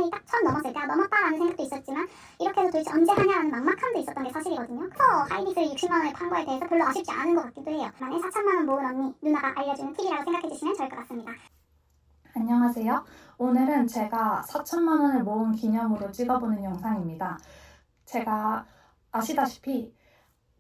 2000년이 딱 처음 넘었을 때 넘었다라는 생각도 있었지만 이렇게 해서 도대체 언제 하냐라는 막막함도 있었던 게 사실이거든요. 그래서 하이빗을 60만 원에 판 거에 대해서 별로 아쉽지 않은 것 같기도 해요. 만에 4천만 원 모은 언니, 누나가 알려주는 팁이라고 생각해 주시면 좋을 것 같습니다. 안녕하세요. 오늘은 제가 4천만 원을 모은 기념으로 찍어보는 영상입니다. 제가 아시다시피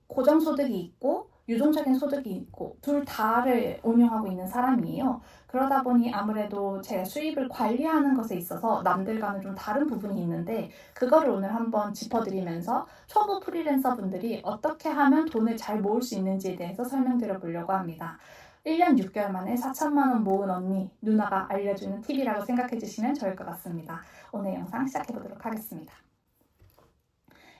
고정소득이 있고 유동적인 소득이 있고 둘 다를 운용하고 있는 사람이에요. 그러다 보니 아무래도 제 수입을 관리하는 것에 있어서 남들과는 좀 다른 부분이 있는데 그거를 오늘 한번 짚어드리면서 초보 프리랜서 분들이 어떻게 하면 돈을 잘 모을 수 있는지에 대해서 설명드려 보려고 합니다. 1년 6개월 만에 4천만 원 모은 언니, 누나가 알려주는 팁이라고 생각해 주시면 좋을 것 같습니다. 오늘 영상 시작해 보도록 하겠습니다.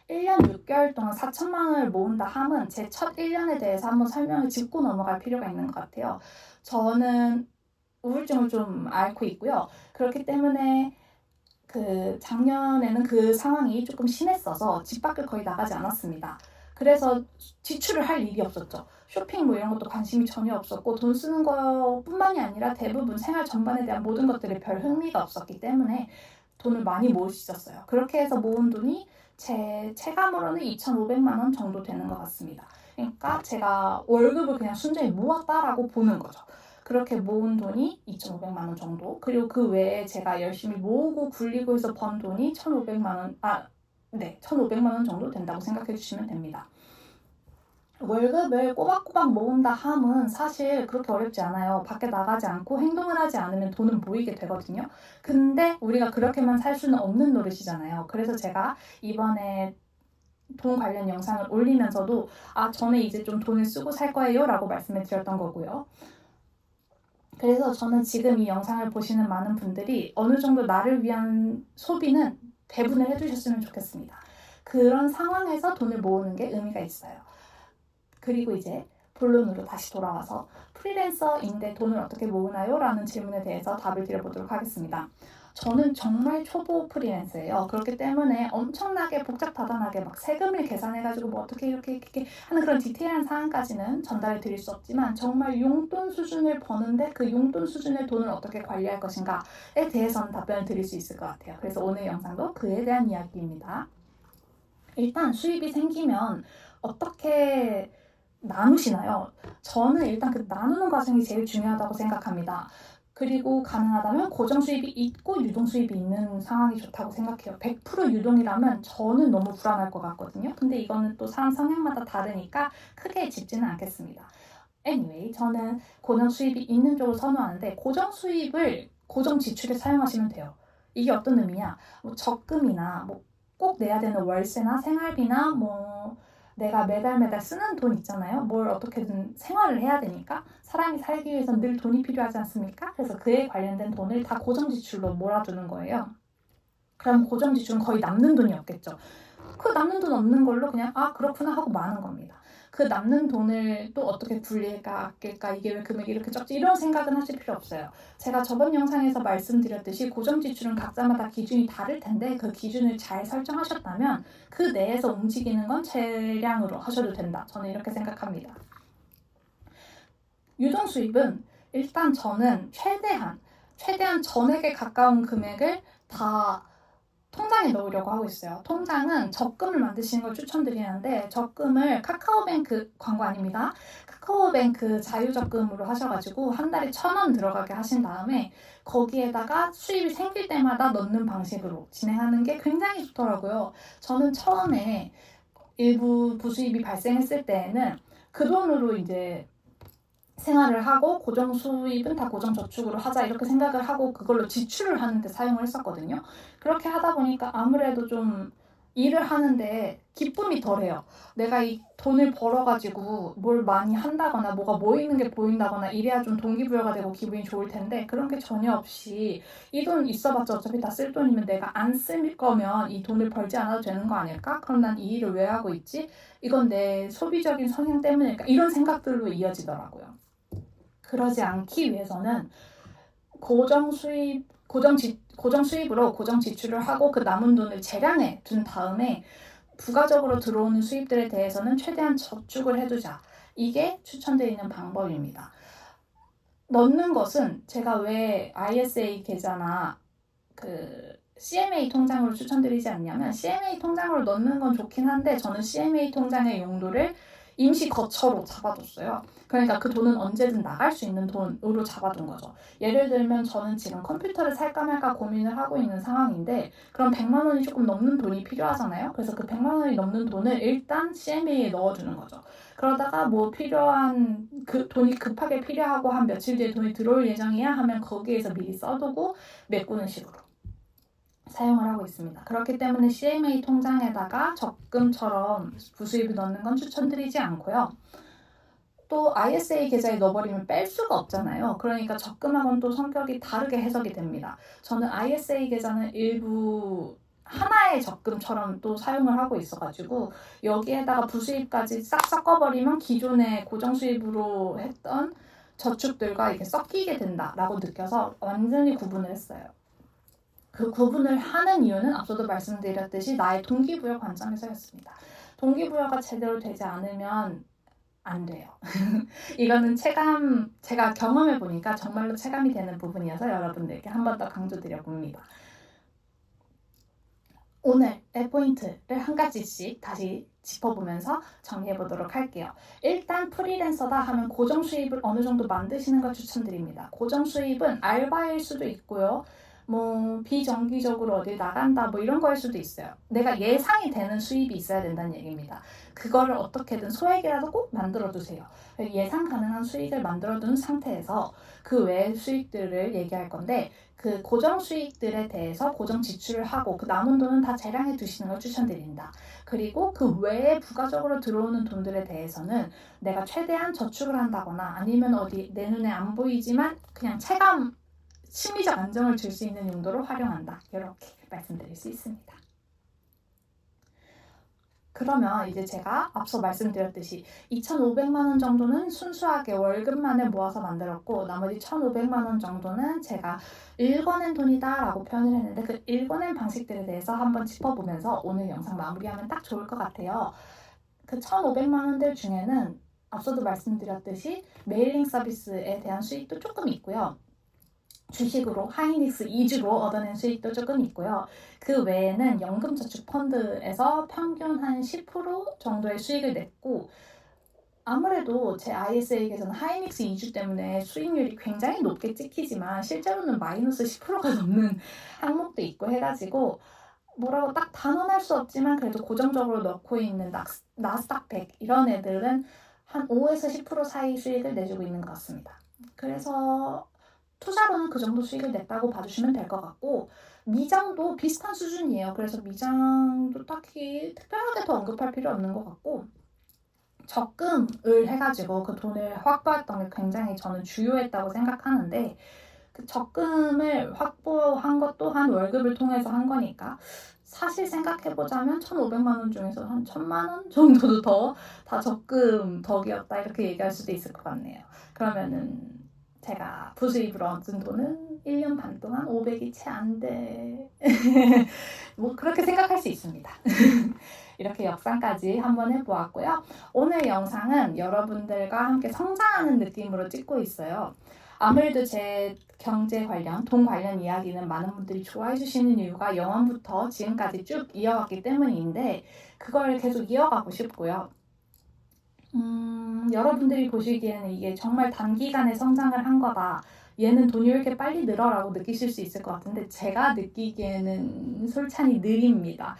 1년 6개월 동안 4천만 원을 모은다 함은 제 첫 1년에 대해서 한번 설명을 짚고 넘어갈 필요가 있는 것 같아요. 저는 우울증을 좀 앓고 있고요. 그렇기 때문에 작년에는 그 상황이 조금 심했어서 집 밖을 거의 나가지 않았습니다. 그래서 지출을 할 일이 없었죠. 쇼핑 뭐 이런 것도 관심이 전혀 없었고 돈 쓰는 것뿐만이 아니라 대부분 생활 전반에 대한 모든 것들에 별 흥미가 없었기 때문에 돈을 많이 모을 수 있었어요. 그렇게 해서 모은 돈이 제 체감으로는 2,500만 원 정도 되는 것 같습니다. 그러니까 제가 월급을 그냥 순전히 모았다라고 보는 거죠. 그렇게 모은 돈이 2,500만 원 정도. 그리고 그 외에 제가 열심히 모으고 굴리고 해서 번 돈이 1,500만 원, 1,500만 원 정도 된다고 생각해 주시면 됩니다. 월급을 꼬박꼬박 모은다 함은 사실 그렇게 어렵지 않아요. 밖에 나가지 않고 행동을 하지 않으면 돈은 모이게 되거든요. 근데 우리가 그렇게만 살 수는 없는 노릇이잖아요. 그래서 제가 이번에 돈 관련 영상을 올리면서도 저는 이제 좀 돈을 쓰고 살 거예요 라고 말씀을 드렸던 거고요. 그래서 저는 지금 이 영상을 보시는 많은 분들이 어느 정도 나를 위한 소비는 배분을 해주셨으면 좋겠습니다. 그런 상황에서 돈을 모으는 게 의미가 있어요. 그리고 이제 본론으로 다시 돌아와서 프리랜서인데 돈을 어떻게 모으나요? 라는 질문에 대해서 답을 드려보도록 하겠습니다. 저는 정말 초보 프리랜서예요. 그렇기 때문에 엄청나게 복잡다단하게 막 세금을 계산해가지고 뭐 어떻게 이렇게 하는 그런 디테일한 사항까지는 전달해 드릴 수 없지만 정말 용돈 수준을 버는데 그 용돈 수준의 돈을 어떻게 관리할 것인가에 대해서는 답변을 드릴 수 있을 것 같아요. 그래서 오늘 영상도 그에 대한 이야기입니다. 일단 수입이 생기면 어떻게 나누시나요? 저는 일단 그 나누는 과정이 제일 중요하다고 생각합니다. 그리고 가능하다면 고정 수입이 있고 유동 수입이 있는 상황이 좋다고 생각해요. 100% 유동이라면 저는 너무 불안할 것 같거든요. 근데 이거는 또 사람 성향마다 다르니까 크게 짚지는 않겠습니다. Anyway, 저는 고정 수입이 있는 쪽을 선호하는데 고정 수입을 고정 지출에 사용하시면 돼요. 이게 어떤 의미냐? 뭐 적금이나 꼭 내야 되는 월세나 생활비나 내가 매달 쓰는 돈 있잖아요. 뭘 어떻게든 생활을 해야 되니까 사람이 살기 위해서는 늘 돈이 필요하지 않습니까? 그래서 그에 관련된 돈을 다 고정 지출로 몰아두는 거예요. 그럼 고정 지출은 거의 남는 돈이 없겠죠. 그 남는 돈 없는 걸로 그냥 그렇구나 하고 마는 겁니다. 그 남는 돈을 또 어떻게 굴릴까 아낄까 이게 왜 금액이 이렇게 적지 이런 생각은 하실 필요 없어요. 제가 저번 영상에서 말씀드렸듯이 고정 지출은 각자마다 기준이 다를 텐데 그 기준을 잘 설정하셨다면 그 내에서 움직이는 건 최량으로 하셔도 된다. 저는 이렇게 생각합니다. 유동 수입은 일단 저는 최대한 전액에 가까운 금액을 다 통장에 넣으려고 하고 있어요. 통장은 적금을 만드시는 걸 추천드리는데 적금을 카카오뱅크 광고 아닙니다. 카카오뱅크 자유적금으로 하셔가지고 한 달에 1,000원 들어가게 하신 다음에 거기에다가 수입이 생길 때마다 넣는 방식으로 진행하는 게 굉장히 좋더라고요. 저는 처음에 일부 부수입이 발생했을 때에는 그 돈으로 이제 생활을 하고 고정 수입은 다 고정 저축으로 하자 이렇게 생각을 하고 그걸로 지출을 하는데 사용을 했었거든요. 그렇게 하다 보니까 아무래도 좀 일을 하는데 기쁨이 덜해요. 내가 이 돈을 벌어가지고 뭘 많이 한다거나 뭐가 모이는 게 보인다거나 이래야 좀 동기부여가 되고 기분이 좋을 텐데 그런 게 전혀 없이 이 돈 있어봤자 어차피 다 쓸 돈이면 내가 안 쓸 거면 이 돈을 벌지 않아도 되는 거 아닐까? 그럼 난 이 일을 왜 하고 있지? 이건 내 소비적인 성향 때문일까? 이런 생각들로 이어지더라고요. 그러지 않기 위해서는 고정 수입으로 고정 지출을 하고 그 남은 돈을 재량해 둔 다음에 부가적으로 들어오는 수입들에 대해서는 최대한 저축을 해두자. 이게 추천드리는 방법입니다. 넣는 것은 제가 왜 ISA 계좌나 CMA 통장으로 추천드리지 않냐면 CMA 통장으로 넣는 건 좋긴 한데 저는 CMA 통장의 용도를 임시 거처로 잡아뒀어요. 그러니까 그 돈은 언제든 나갈 수 있는 돈으로 잡아둔 거죠. 예를 들면 저는 지금 컴퓨터를 살까 말까 고민을 하고 있는 상황인데 그럼 100만 원이 조금 넘는 돈이 필요하잖아요. 그래서 그 100만 원이 넘는 돈을 일단 CMA에 넣어주는 거죠. 그러다가 뭐 필요한 그 돈이 급하게 필요하고 한 며칠 뒤에 돈이 들어올 예정이야 하면 거기에서 미리 써두고 메꾸는 식으로 사용을 하고 있습니다. 그렇기 때문에 CMA 통장에다가 적금처럼 부수입을 넣는 건 추천드리지 않고요. 또 ISA 계좌에 넣어버리면 뺄 수가 없잖아요. 그러니까 적금하고는 또 성격이 다르게 해석이 됩니다. 저는 ISA 계좌는 일부 하나의 적금처럼 또 사용을 하고 있어가지고 여기에다가 부수입까지 싹 섞어버리면 기존의 고정수입으로 했던 저축들과 이게 섞이게 된다라고 느껴서 완전히 구분을 했어요. 그 구분을 하는 이유는 앞서도 말씀드렸듯이 나의 동기부여 관점에서였습니다. 동기부여가 제대로 되지 않으면 안 돼요. 이거는 제가 경험해보니까 정말로 체감이 되는 부분이어서 여러분들께 한 번 더 강조드려봅니다. 오늘의 포인트를 한 가지씩 다시 짚어보면서 정리해보도록 할게요. 일단 프리랜서다 하면 고정수입을 어느 정도 만드시는 걸 추천드립니다. 고정수입은 알바일 수도 있고요. 뭐 비정기적으로 어디 나간다 뭐 이런 거일 수도 있어요. 내가 예상이 되는 수입이 있어야 된다는 얘기입니다. 그거를 어떻게든 소액이라도 꼭 만들어두세요. 예상 가능한 수익을 만들어둔 상태에서 그 외의 수익들을 얘기할 건데 그 고정 수익들에 대해서 고정 지출을 하고 그 남은 돈은 다 재량해 두시는 걸 추천드립니다. 그리고 그 외에 부가적으로 들어오는 돈들에 대해서는 내가 최대한 저축을 한다거나 아니면 어디 내 눈에 안 보이지만 그냥 체감 심리적 안정을 줄 수 있는 용도로 활용한다. 이렇게 말씀드릴 수 있습니다. 그러면 이제 제가 앞서 말씀드렸듯이 2,500만 원 정도는 순수하게 월급만을 모아서 만들었고 나머지 1,500만 원 정도는 제가 읽어낸 돈이다 라고 표현을 했는데 그 읽어낸 방식들에 대해서 한번 짚어보면서 오늘 영상 마무리하면 딱 좋을 것 같아요. 그 1,500만 원들 중에는 앞서도 말씀드렸듯이 메일링 서비스에 대한 수익도 조금 있고요. 주식으로 하이닉스 2주로 얻어낸 수익도 조금 있고요. 그 외에는 연금저축펀드에서 평균 한 10% 정도의 수익을 냈고 아무래도 제 ISA 계좌는 하이닉스 2주 때문에 수익률이 굉장히 높게 찍히지만 실제로는 마이너스 10%가 넘는 항목도 있고 해가지고 뭐라고 딱 단언할 수 없지만 그래도 고정적으로 넣고 있는 나스닥 100 이런 애들은 한 5에서 10% 사이 수익을 내주고 있는 것 같습니다. 그래서 투자로는 그 정도 수익을 냈다고 봐주시면 될 것 같고 미장도 비슷한 수준이에요. 그래서 미장도 딱히 특별하게 더 언급할 필요 없는 것 같고 적금을 해가지고 그 돈을 확보했던 게 굉장히 저는 주요했다고 생각하는데 그 적금을 확보한 것 또한 월급을 통해서 한 거니까 사실 생각해보자면 1,500만 원 중에서 한 1,000만 원 정도도 더 다 적금 덕이었다 이렇게 얘기할 수도 있을 것 같네요. 그러면은 제가 부수입으로 얻은 돈은 1년 반 동안 500이 채 안 돼. 뭐 그렇게 생각할 수 있습니다. 이렇게 역상까지 한번 해보았고요. 오늘 영상은 여러분들과 함께 성장하는 느낌으로 찍고 있어요. 아무래도 제 경제 관련, 돈 관련 이야기는 많은 분들이 좋아해 주시는 이유가 영원부터 지금까지 쭉 이어왔기 때문인데 그걸 계속 이어가고 싶고요. 여러분들이 보시기에는 이게 정말 단기간에 성장을 한 거다. 얘는 돈이 왜 이렇게 빨리 늘어라고 느끼실 수 있을 것 같은데 제가 느끼기에는 솔찬히 느립니다.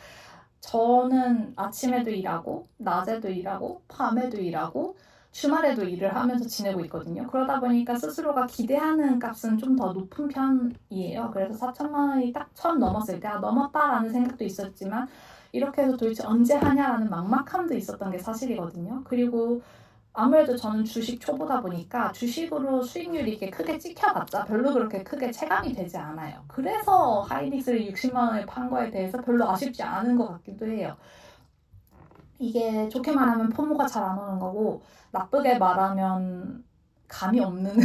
저는 아침에도 일하고 낮에도 일하고 밤에도 일하고 주말에도 일을 하면서 지내고 있거든요. 그러다 보니까 스스로가 기대하는 값은 좀 더 높은 편이에요. 그래서 4천만 원이 딱 처음 넘었을 때 넘었다라는 생각도 있었지만 이렇게 해서 도대체 언제 하냐라는 막막함도 있었던 게 사실이거든요. 그리고 아무래도 저는 주식 초보다 보니까 주식으로 수익률이 이렇게 크게 찍혀봤자 별로 그렇게 크게 체감이 되지 않아요. 그래서 하이닉스를 60만 원에 판 거에 대해서 별로 아쉽지 않은 것 같기도 해요. 이게 좋게 말하면 포모가 잘 안 오는 거고 나쁘게 말하면 감이 없는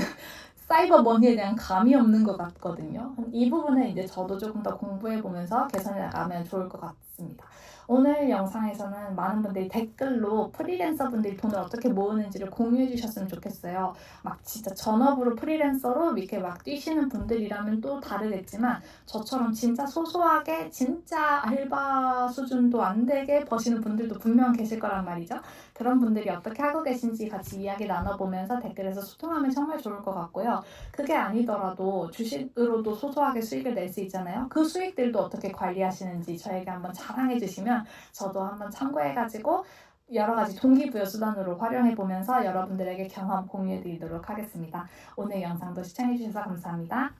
사이버 머니에 대한 감이 없는 것 같거든요. 이 부분은 이제 저도 조금 더 공부해 보면서 개선해 나가면 좋을 것 같습니다. 오늘 영상에서는 많은 분들이 댓글로 프리랜서 분들이 돈을 어떻게 모으는지를 공유해 주셨으면 좋겠어요. 막 진짜 전업으로 프리랜서로 이렇게 막 뛰시는 분들이라면 또 다르겠지만 저처럼 진짜 소소하게 진짜 알바 수준도 안 되게 버시는 분들도 분명 계실 거란 말이죠. 그런 분들이 어떻게 하고 계신지 같이 이야기 나눠보면서 댓글에서 소통하면 정말 좋을 것 같고요. 그게 아니더라도 주식으로도 소소하게 수익을 낼 수 있잖아요. 그 수익들도 어떻게 관리하시는지 저에게 한번 자랑해 주시면 저도 한번 참고해가지고 여러 가지 동기부여 수단으로 활용해보면서 여러분들에게 경험 공유해드리도록 하겠습니다. 오늘 영상도 시청해주셔서 감사합니다.